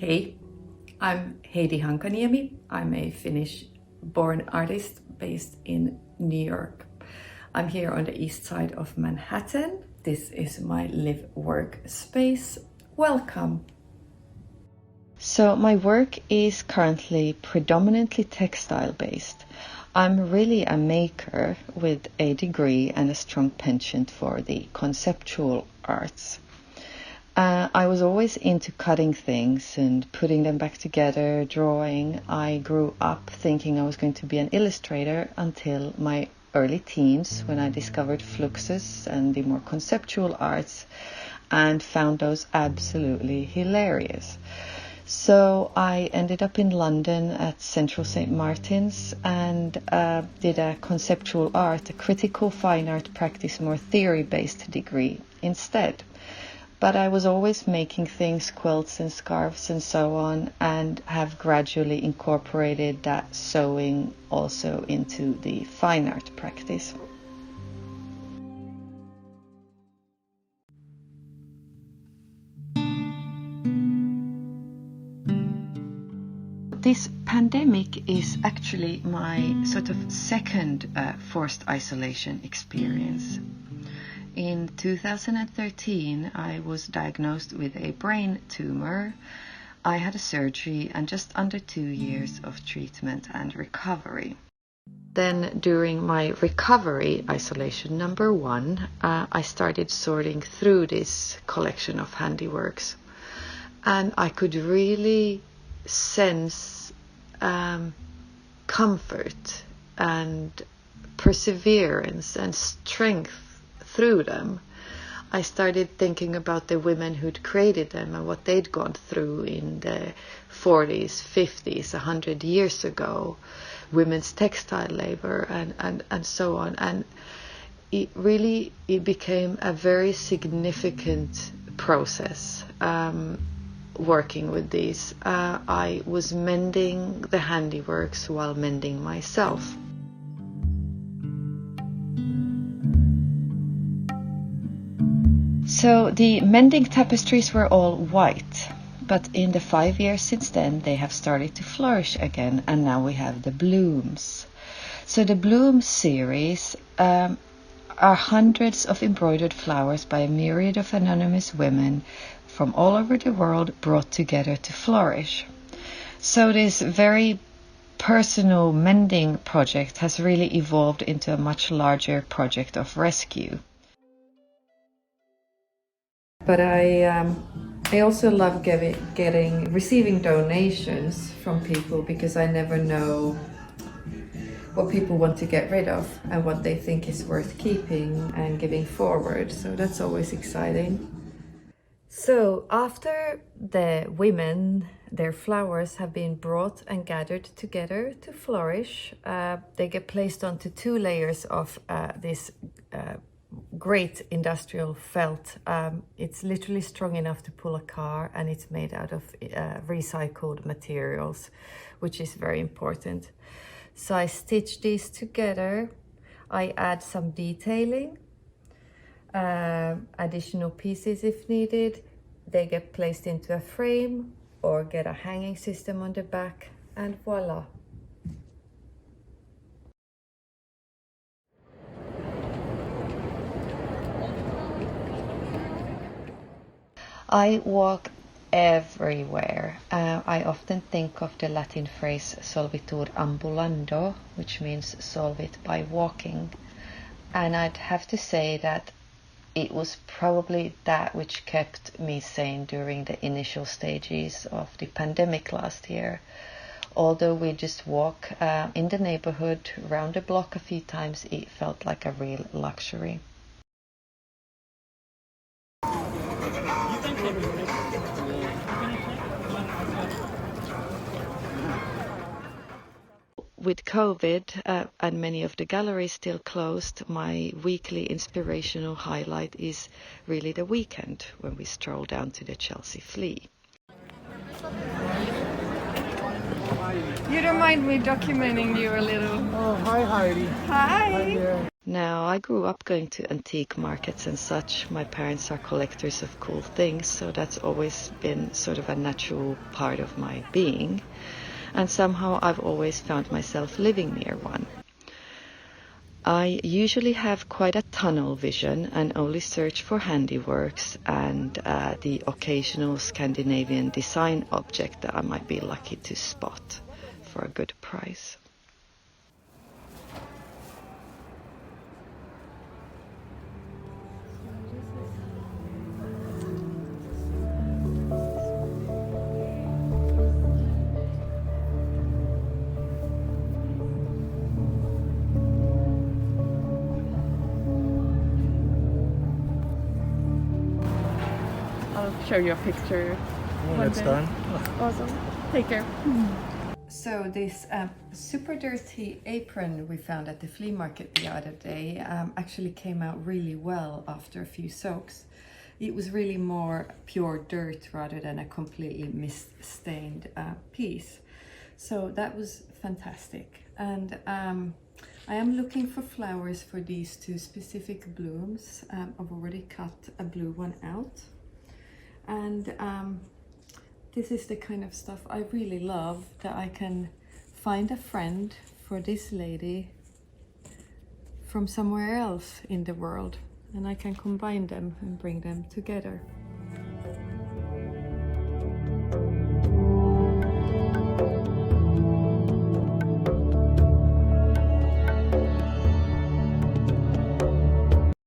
Hey, I'm Heidi Hankaniemi. I'm a Finnish-born artist based in New York. I'm here on the east side of Manhattan. This is my live-work space. Welcome. So my work is currently predominantly textile based. I'm really a maker with a degree and a strong penchant for the conceptual arts. I was always into cutting things and putting them back together, drawing. I grew up thinking I was going to be an illustrator until my early teens, when I discovered fluxus and the more conceptual arts and found those absolutely hilarious. So I ended up in London at Central St. Martin's and did a conceptual art, a critical fine art practice, more theory-based degree instead. But I was always making things, quilts and scarves and so on, and have gradually incorporated that sewing also into the fine art practice. This pandemic is actually my sort of second forced isolation experience. In 2013, I was diagnosed with a brain tumor. I had a surgery and just under 2 years of treatment and recovery. Then during my recovery isolation number 1, I started sorting through this collection of handiworks. And I could really sense comfort and perseverance and strength through them. I started thinking about the women who'd created them and what they'd gone through in the 40s, 50s, 100 years ago, women's textile labor and so on. And it became a very significant process working with these. I was mending the handiworks while mending myself. So the mending tapestries were all white, but in the 5 years since then they have started to flourish again, and now we have the blooms. So the BLOOMS series are hundreds of embroidered flowers by a myriad of anonymous women from all over the world brought together to flourish. So this very personal mending project has really evolved into a much larger project of rescue. But I also love receiving donations from people, because I never know what people want to get rid of and what they think is worth keeping and giving forward. So that's always exciting. So after the women, their flowers have been brought and gathered together to flourish, they get placed onto 2 layers of this great industrial felt. It's literally strong enough to pull a car, and it's made out of recycled materials, which is very important. So I stitch these together. I add some detailing, additional pieces if needed. They get placed into a frame or get a hanging system on the back, and voila. I walk everywhere. I often think of the Latin phrase solvitur ambulando, which means solve it by walking. And I'd have to say that it was probably that which kept me sane during the initial stages of the pandemic last year. Although we just walk in the neighborhood, round the block a few times, it felt like a real luxury. With COVID and many of the galleries still closed, my weekly inspirational highlight is really the weekend when we stroll down to the Chelsea Flea. You don't mind me documenting you a little? Oh, hi Heidi. Hi. Hi there. Now, I grew up going to antique markets and such. My parents are collectors of cool things, so that's always been sort of a natural part of my being. And somehow I've always found myself living near one. I usually have quite a tunnel vision and only search for handiworks and the occasional Scandinavian design object that I might be lucky to spot for a good price. I'll show you a picture. When it's done. Awesome. Take care. So this super dirty apron we found at the flea market the other day actually came out really well after a few soaks. It was really more pure dirt rather than a completely mist-stained piece. So that was fantastic. And I am looking for flowers for these two specific blooms. I've already cut a blue one out. And this is the kind of stuff I really love, that I can find a friend for this lady from somewhere else in the world, and I can combine them and bring them together.